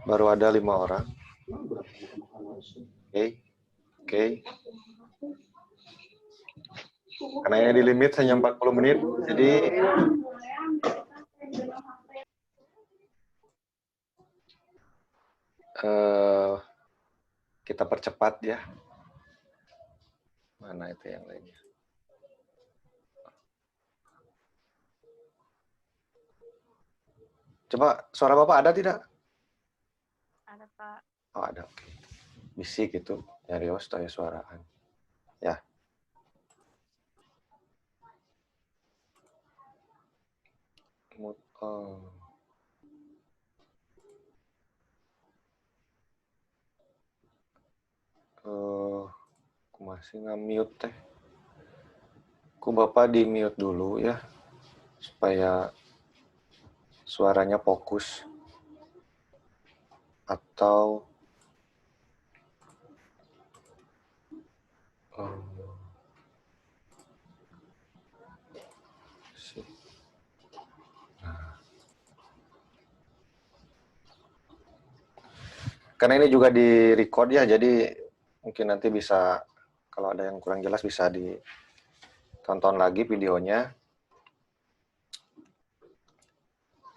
Baru ada 5 orang. Oke. Oke. Karena ini di limit hanya 40 menit, jadi kita percepat ya. Mana itu yang lainnya? Coba suara Bapak ada tidak? Ada, Pak. Oh, ada. Oke. Bisik itu, nyarios tanya suaraan. Ya. Aku masih nge-mute teh. Aku Bapak di mute dulu ya, supaya suaranya fokus. Atau karena ini juga di record ya, jadi mungkin nanti bisa, kalau ada yang kurang jelas bisa ditonton lagi videonya.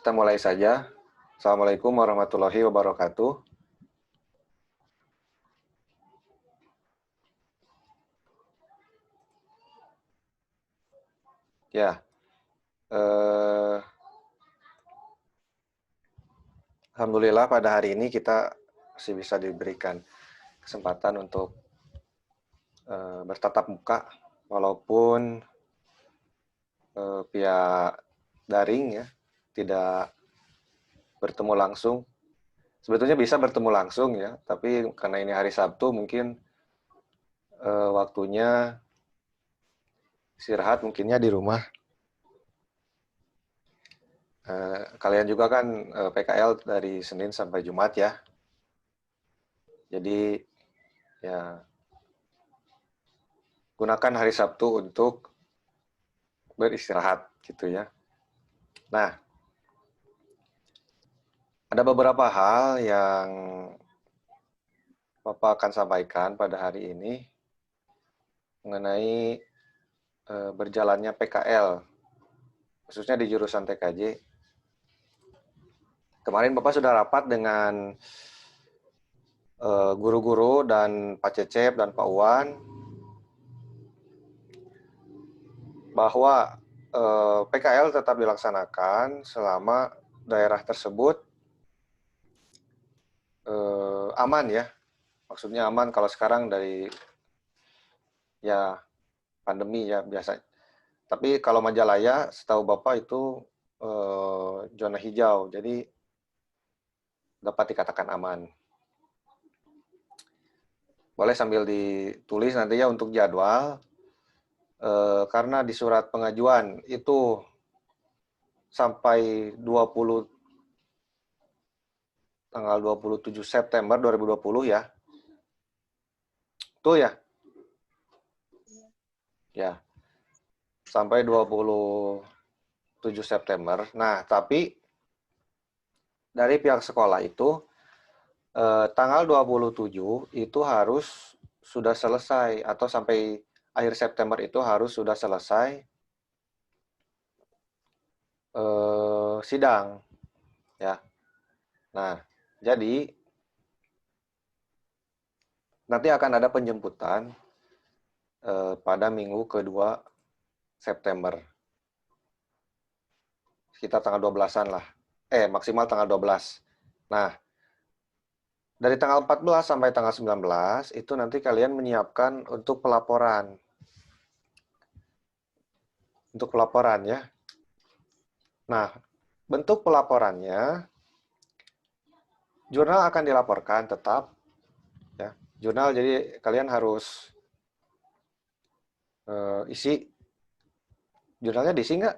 Kita mulai saja. Assalamualaikum warahmatullahi wabarakatuh. Ya, alhamdulillah pada hari ini kita masih bisa diberikan kesempatan untuk bertatap muka, walaupun via daring ya, tidak bertemu langsung. Sebetulnya bisa bertemu langsung ya, tapi karena ini hari Sabtu mungkin waktunya istirahat mungkinnya di rumah. Kalian juga kan PKL dari Senin sampai Jumat ya. Jadi ya gunakan hari Sabtu untuk beristirahat gitu ya. Nah, ada beberapa hal yang Bapak akan sampaikan pada hari ini mengenai berjalannya PKL, khususnya di jurusan TKJ. Kemarin Bapak sudah rapat dengan guru-guru dan Pak Cecep dan Pak Uwan bahwa PKL tetap dilaksanakan selama daerah tersebut aman ya. Maksudnya aman kalau sekarang dari ya pandemi ya biasa. Tapi kalau Majalaya setahu Bapak itu zona hijau, jadi dapat dikatakan aman. Boleh sambil ditulis nanti ya untuk jadwal, karena di surat pengajuan itu sampai tanggal 27 September 2020 ya. Tuh ya. Ya. Sampai 27 September. Nah, tapi dari pihak sekolah itu tanggal 27 itu harus sudah selesai, atau sampai akhir September itu harus sudah selesai sidang ya. Nah, jadi nanti akan ada penjemputan pada minggu kedua September. Sekitar tanggal 12-an lah. Maksimal tanggal 12. Nah, dari tanggal 14 sampai tanggal 19 itu nanti kalian menyiapkan untuk pelaporan. Untuk pelaporan ya. Nah, bentuk pelaporannya, jurnal akan dilaporkan tetap ya. Jurnal jadi kalian harus isi. Jurnalnya diisi nggak?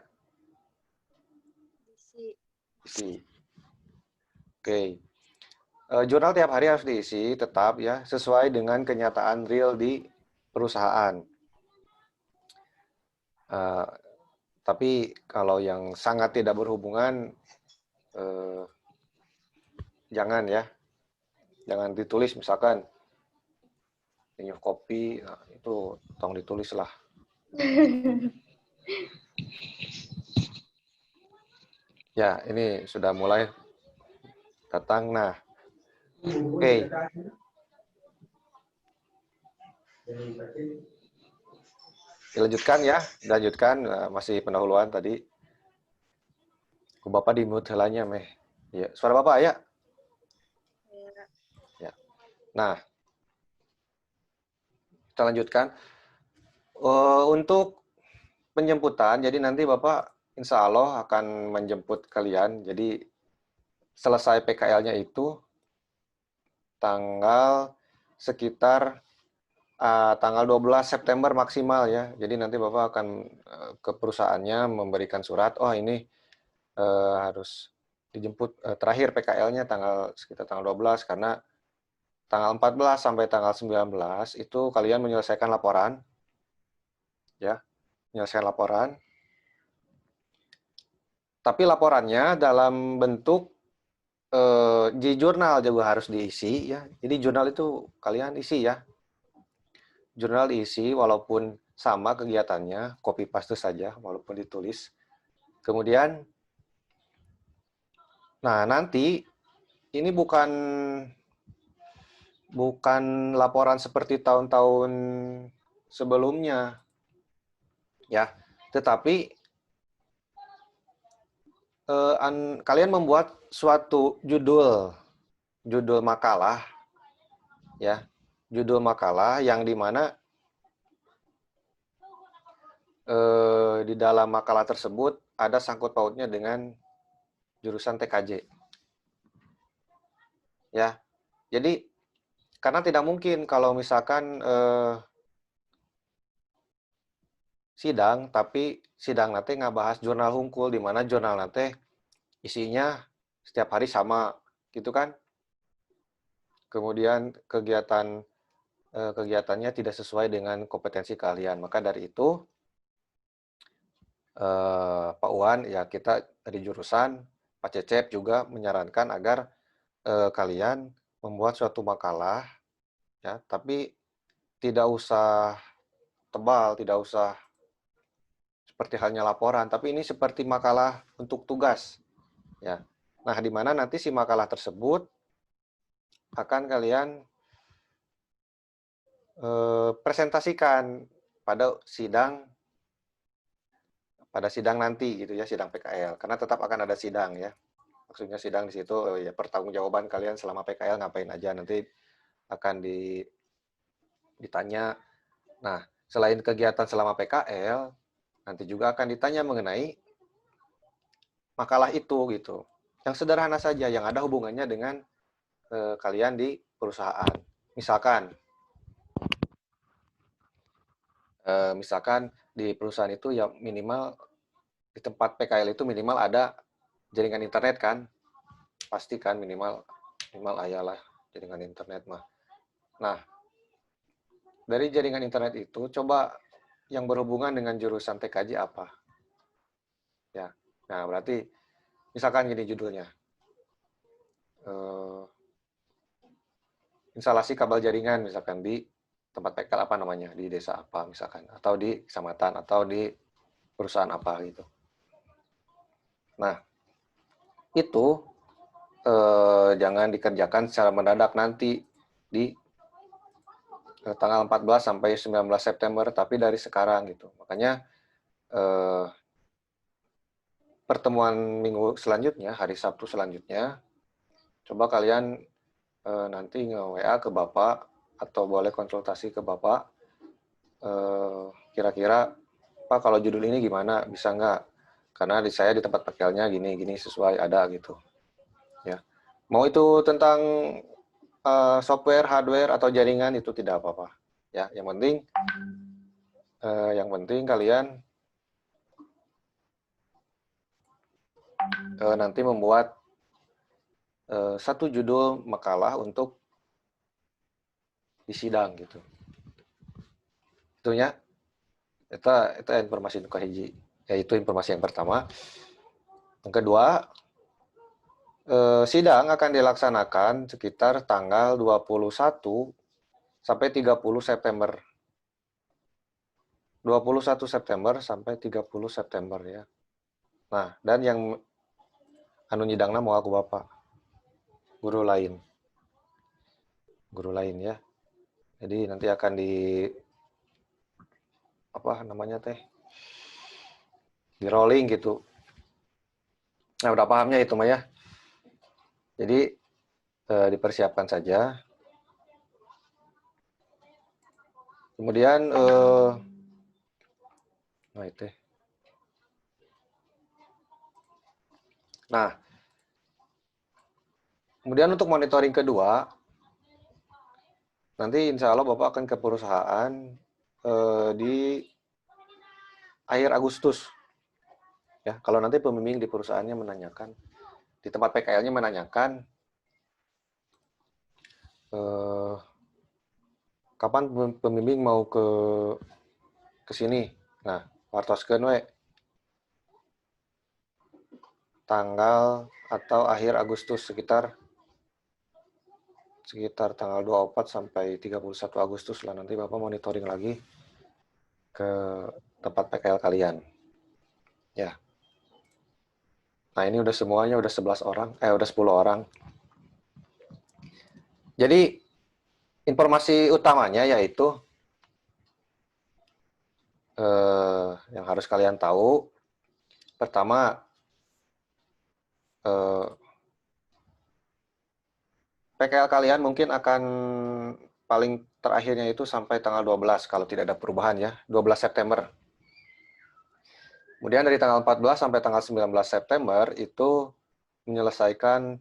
Isi. Oke. Jurnal tiap hari harus diisi tetap ya, sesuai dengan kenyataan real di perusahaan. Tapi kalau yang sangat tidak berhubungan, jangan ya. Jangan ditulis misalkan nyuh kopi, nah, itu tong ditulis lah. Ya, ini sudah mulai datang. Nah, oke. Dilanjutkan ya, dilanjutkan. Masih pendahuluan tadi. Bapak di mute helanya, meh. Ya, suara Bapak ya? Ya. Ya. Nah, kita lanjutkan. Untuk penjemputan, jadi nanti Bapak insya Allah akan menjemput kalian. Jadi selesai PKL-nya itu tanggal sekitar tanggal 12 September maksimal ya. Jadi nanti Bapak akan ke perusahaannya memberikan surat, oh ini harus dijemput terakhir PKL-nya sekitar tanggal 12 karena tanggal 14 sampai tanggal 19 itu kalian menyelesaikan laporan ya, menyelesaikan laporan. Tapi laporannya dalam bentuk di jurnal juga harus diisi ya. Jadi jurnal itu kalian isi ya. Jurnal diisi walaupun sama kegiatannya, copy paste saja walaupun ditulis. Kemudian, nah nanti ini bukan laporan seperti tahun-tahun sebelumnya, ya. Tetapi kalian membuat suatu judul makalah, ya, judul makalah yang dimana di dalam makalah tersebut ada sangkut pautnya dengan jurusan TKJ, ya. Jadi karena tidak mungkin kalau misalkan sidang, tapi sidang nanti nggak bahas jurnal hungkul, di mana jurnal nanti isinya setiap hari sama, gitu kan? Kemudian kegiatannya tidak sesuai dengan kompetensi kalian. Maka dari itu, Pak Wan, ya kita dari jurusan, Pak Cecep juga menyarankan agar kalian membuat suatu makalah, ya, tapi tidak usah tebal, tidak usah seperti halnya laporan, tapi ini seperti makalah untuk tugas, ya. Nah, di mana nanti si makalah tersebut akan kalian presentasikan pada sidang nanti gitu ya, sidang PKL. Karena tetap akan ada sidang ya. Maksudnya sidang di situ ya pertanggungjawaban kalian selama PKL ngapain aja nanti akan ditanya. Nah, selain kegiatan selama PKL, nanti juga akan ditanya mengenai makalah itu gitu. Yang sederhana saja yang ada hubungannya dengan kalian di perusahaan. Misalkan di perusahaan itu ya minimal di tempat PKL itu minimal ada jaringan internet kan, pasti kan minimal ayalah jaringan internet mah. Nah, dari jaringan internet itu coba yang berhubungan dengan jurusan TKJ apa? Ya, nah berarti misalkan gini judulnya, instalasi kabel jaringan misalkan di tempat PKL apa namanya, di desa apa misalkan, atau di kecamatan, atau di perusahaan apa gitu. Nah, itu jangan dikerjakan secara mendadak nanti di tanggal 14 sampai 19 September, tapi dari sekarang gitu. Makanya pertemuan minggu selanjutnya, hari Sabtu selanjutnya, coba kalian nanti nge-WA ke Bapak atau boleh konsultasi ke Bapak. Kira-kira, Pak kalau judul ini gimana, bisa nggak? Karena saya di tempat PKL-nya gini sesuai ada gitu. Ya, mau itu tentang software, hardware atau jaringan itu tidak apa-apa. Ya, yang penting kalian nanti membuat satu judul makalah untuk di sidang gitu. Itunya, itu informasi nu kahiji. Yaitu informasi yang pertama. Yang kedua, Sidang akan dilaksanakan sekitar tanggal 21 sampai 30 September. 21 September sampai 30 September ya. Nah, dan yang anu nyidangna mau aku bapak, guru lain. Guru lain ya. Jadi nanti akan di apa namanya teh? Di rolling gitu. Nah, udah pahamnya itu Maya. Jadi dipersiapkan saja. Kemudian nah itu. Nah, kemudian untuk monitoring kedua, nanti insya Allah Bapak akan ke perusahaan di akhir Agustus. Ya, kalau nanti pembimbing di perusahaannya menanyakan, di tempat PKL-nya menanyakan, kapan pembimbing mau ke sini. Nah, wartoskeun we tanggal atau akhir Agustus sekitar tanggal 24 sampai 31 Agustus lah, nanti Bapak monitoring lagi ke tempat PKL kalian. Ya. Nah, ini udah semuanya udah 11 orang, udah 10 orang. Jadi informasi utamanya yaitu yang harus kalian tahu, pertama PKL kalian mungkin akan paling terakhirnya itu sampai tanggal 12 kalau tidak ada perubahan ya, 12 September. Kemudian dari tanggal 14 sampai tanggal 19 September itu menyelesaikan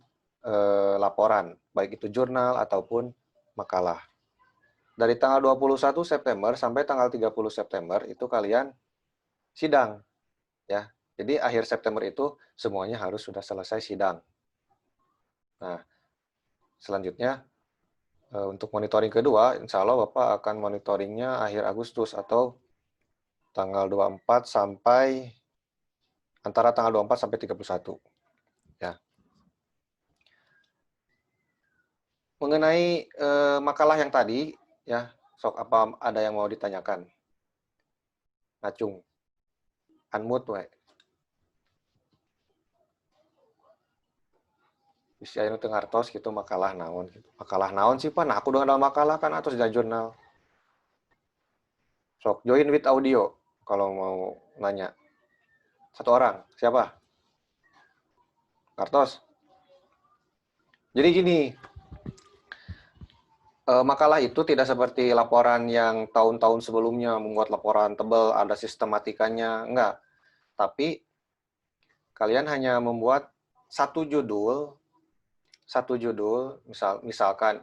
laporan, baik itu jurnal ataupun makalah. Dari tanggal 21 September sampai tanggal 30 September itu kalian sidang. Ya. Jadi akhir September itu semuanya harus sudah selesai sidang. Nah, selanjutnya untuk monitoring kedua, insya Allah Bapak akan monitoringnya akhir Agustus atau tanggal 24 sampai antara tanggal 24 sampai 31. Ya. Mengenai makalah yang tadi, ya, sok apa ada yang mau ditanyakan? Ngacung, unmute we. Bisa anu teu ngartos gitu makalah naon gitu. Makalah naon sih Pak? Nah, aku dengan makalah kan atos di jurnal. Sok join with audio kalau mau nanya. Satu orang, siapa? Kartos. Jadi gini, makalah itu tidak seperti laporan yang tahun-tahun sebelumnya membuat laporan tebal, ada sistematikanya, enggak. Tapi kalian hanya membuat satu judul, misalkan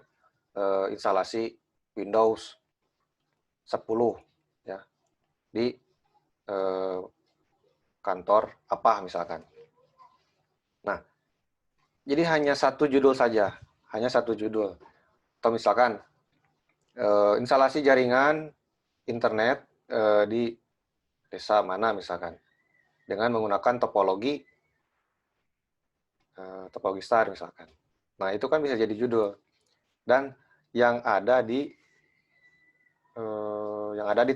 instalasi Windows 10 ya di kantor apa misalkan. Nah, jadi hanya satu judul saja, hanya satu judul. Atau misalkan instalasi jaringan internet di desa mana misalkan dengan menggunakan topologi star misalkan. Nah, itu kan bisa jadi judul. Dan yang ada di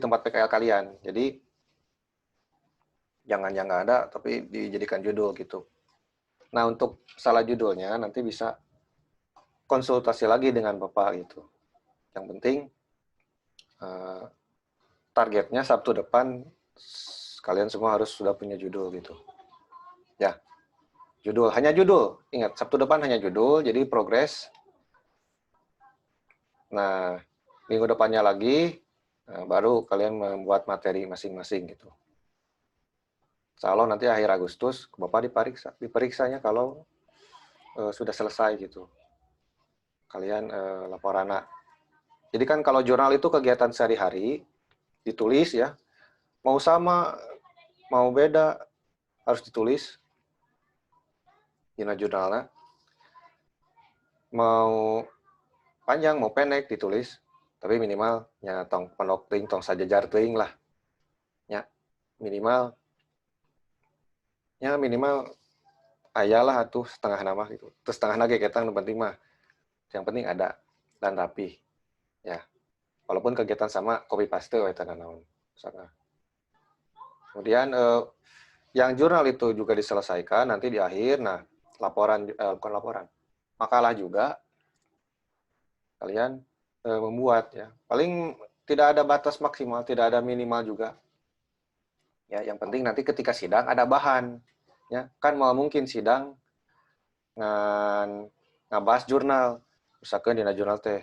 tempat PKL kalian. Jadi jangan yang nggak ada tapi dijadikan judul gitu. Nah, untuk salah judulnya nanti bisa konsultasi lagi dengan Bapak gitu. Yang penting targetnya Sabtu depan kalian semua harus sudah punya judul gitu. Ya, judul, hanya judul. Ingat, Sabtu depan hanya judul, jadi progres. Nah, minggu depannya lagi baru kalian membuat materi masing-masing gitu. Insya Allah nanti akhir Agustus Bapak diperiksanya kalau sudah selesai gitu. Kalian laporan. Jadi kan kalau jurnal itu kegiatan sehari-hari ditulis ya. Mau sama, mau beda harus ditulis. Dina jurnalnya. Mau panjang, mau pendek ditulis. Tapi minimal nya tong penok teuing tong sajajar teuing lah. Ya, minimal ayalah atuh setengah nama gitu. Terus setengah nage kegiatan nu penting mah. Yang penting ada dan rapi. Ya. Walaupun kegiatan sama copy paste we tanda naon. Kemudian yang jurnal itu juga diselesaikan nanti di akhir. Nah, laporan bukan laporan. Makalah juga kalian membuat ya. Paling tidak ada batas maksimal, tidak ada minimal juga. Ya, yang penting nanti ketika sidang ada bahan. Ya, kan mau mungkin sidang ngan ngabahas jurnal. Misalkan di jurnal teh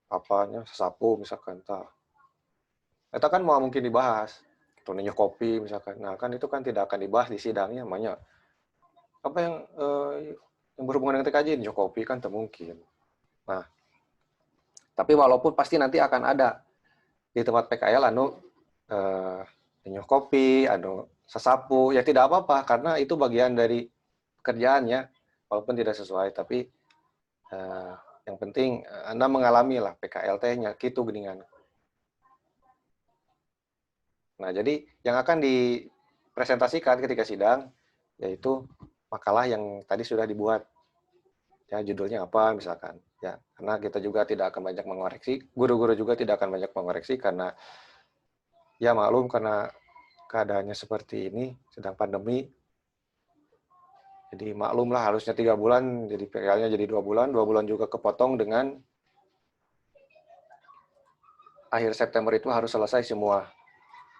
apanya sasapu misalkan tah. Itu kan mau mungkin dibahas. Contohnya kopi misalkan. Nah, kan itu kan tidak akan dibahas di sidangnya, namanya apa yang berhubungan dengan TKJ ini kopi kan tak mungkin. Nah, tapi walaupun pasti nanti akan ada di tempat PKL nyuh kopi, sesapu, ya tidak apa-apa karena itu bagian dari pekerjaannya walaupun tidak sesuai, tapi yang penting Anda mengalami lah PKL teh-nya gitu geningan. Nah, jadi yang akan dipresentasikan ketika sidang yaitu makalah yang tadi sudah dibuat. Ya, judulnya apa misalkan. Ya, karena kita juga tidak akan banyak mengoreksi, guru-guru juga tidak akan banyak mengoreksi karena ya maklum karena keadaannya seperti ini, sedang pandemi. Jadi maklum lah harusnya 3 bulan, jadi PKL-nya jadi 2 bulan juga kepotong dengan akhir September itu harus selesai semua,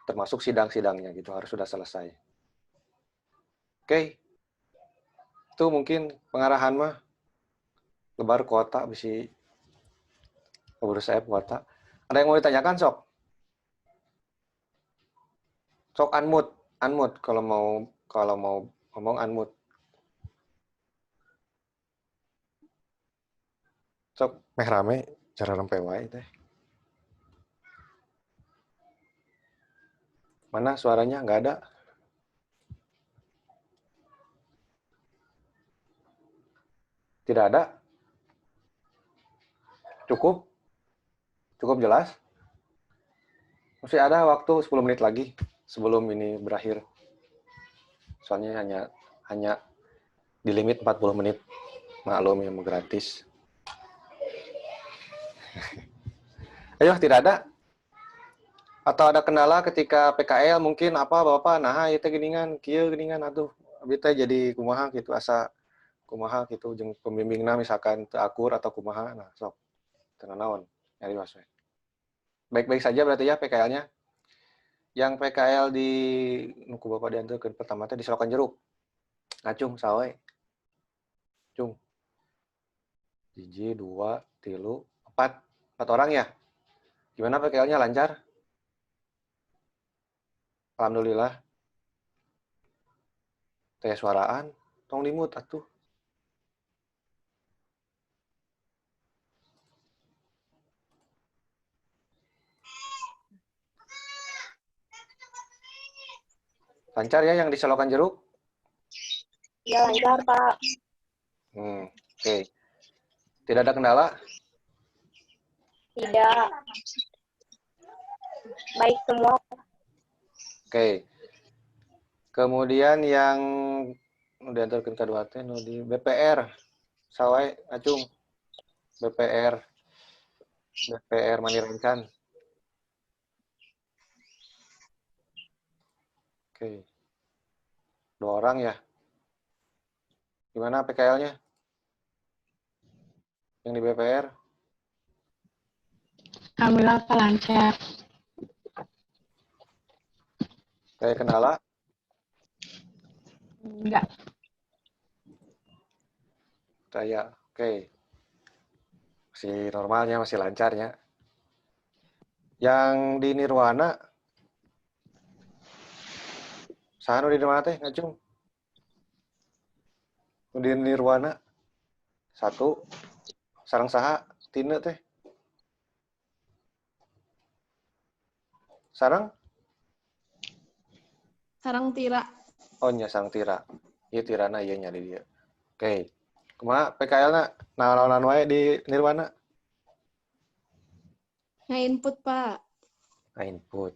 termasuk sidang-sidangnya gitu, harus sudah selesai. Oke, itu mungkin pengarahan mah, lebar kuota, bisa urus saya kuota. Ada yang mau ditanyakan, Sok? Sok unmute kalau mau ngomong unmute. Sok meh rame, cara rempe wae teh. Mana suaranya? Nggak ada. Tidak ada. Cukup? Cukup jelas? Masih ada waktu 10 menit lagi sebelum ini berakhir. Soalnya hanya di limit 40 menit. Maklum yang gratis. Ayo, tidak ada? Atau ada kendala ketika PKL mungkin apa Bapak? Nah, itu geningan, kieu geningan atuh. Abi teh jadi kumaha gitu asa kumaha gitu jeung pembimbingna misalkan teu akur atau kumaha. Nah, sok teu naon nyari waswe. Baik-baik saja berarti ya PKL-nya. Yang PKL di nuku Bapak diantarkeun pertama teh di Selokan Jeruk. Ngacung sawe. Cung. 1, 2, 3, 4. 4 orang ya? Gimana PKL-nya lancar? Alhamdulillah. Teh suaraan, tong dimut atuh. Lancar ya yang di Selokan Jeruk? Iya lancar Pak. Oke. Tidak ada kendala? Tidak. Baik semua. Oke. Kemudian yang diantarkan kedua teh di BPR. Sawai acung. BPR Mani Rencan. Oke. 2 orang ya. Gimana PKL-nya? Yang di BPR? Alhamdulillah Pak lancar. Kayak kendala? Enggak. Saya. Oke. Masih normalnya, masih lancarnya. Yang di Nirwana, saha nu di Nirwana teh ngacung? Nu di Nirwana 1 sareng saha tine teh? Sareng? Sarang tira. Oh nya sareng tira. Ieu tirana ieu nya di dieu. Oke. Kumaha PKL-na? Naon-naon wae di Nirwana? Nge-input Pak. Nah, input.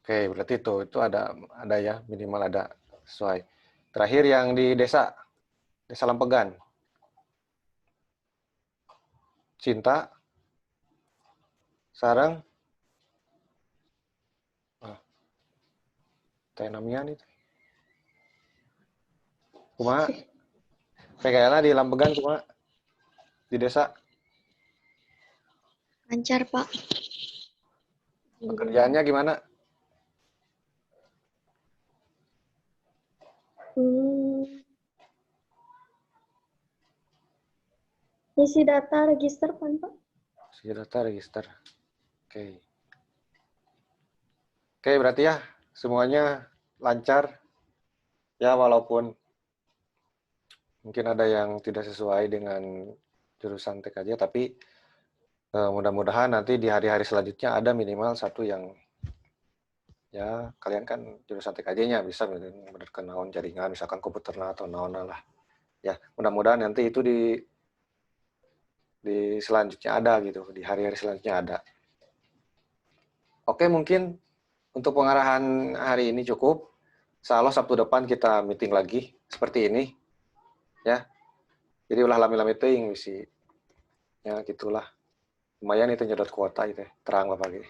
Oke, berarti itu ada ya minimal ada sesuai. Terakhir yang di Desa Lampegan. Cinta, sarang, teh namian itu. Kumaha? PKL di Lampegan kumaha? Di desa. Lancar, Pak. Pekerjaannya gimana? Isi data register kan, Pak? Data register. Oke. Oke, berarti ya semuanya lancar. Ya, walaupun mungkin ada yang tidak sesuai dengan jurusan TKJ, tapi mudah-mudahan nanti di hari-hari selanjutnya ada minimal satu yang ya kalian kan jurusan TKJ-nya bisa bener kenaon jaringan, misalkan komputer atau naon lah. Ya, mudah-mudahan nanti itu di selanjutnya ada gitu, di hari-hari selanjutnya ada. Oke, mungkin untuk pengarahan hari ini cukup. Insya Allah Sabtu depan kita meeting lagi seperti ini, ya. Jadi ulah lami-lami teuing misi, ya gitulah. Lumayan itu nyedot kuota itu, terang bapak lagi.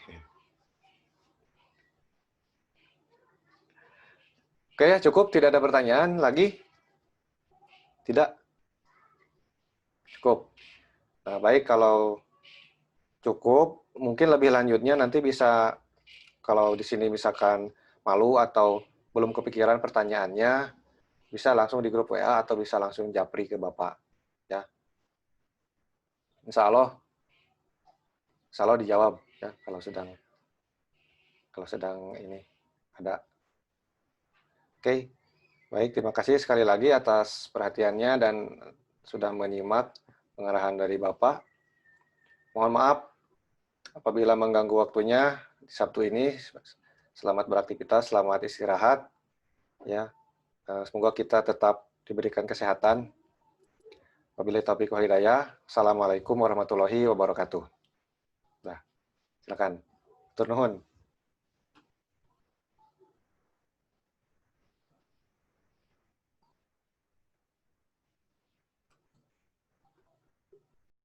Oke, cukup. Tidak ada pertanyaan lagi? Tidak? Cukup. Nah, baik, kalau cukup, mungkin lebih lanjutnya nanti bisa, kalau di sini misalkan malu atau belum kepikiran pertanyaannya, bisa langsung di grup WA atau bisa langsung japri ke Bapak. Ya. Insya Allah dijawab ya kalau sedang ini ada. Oke. Baik, terima kasih sekali lagi atas perhatiannya dan sudah menyimak pengarahan dari Bapak. Mohon maaf apabila mengganggu waktunya di Sabtu ini. Selamat beraktivitas, selamat istirahat. Ya, semoga kita tetap diberikan kesehatan. Wabillahi taufiq wal hidayah. Assalamualaikum warahmatullahi wabarakatuh. Nah, silakan. Tur nuhun.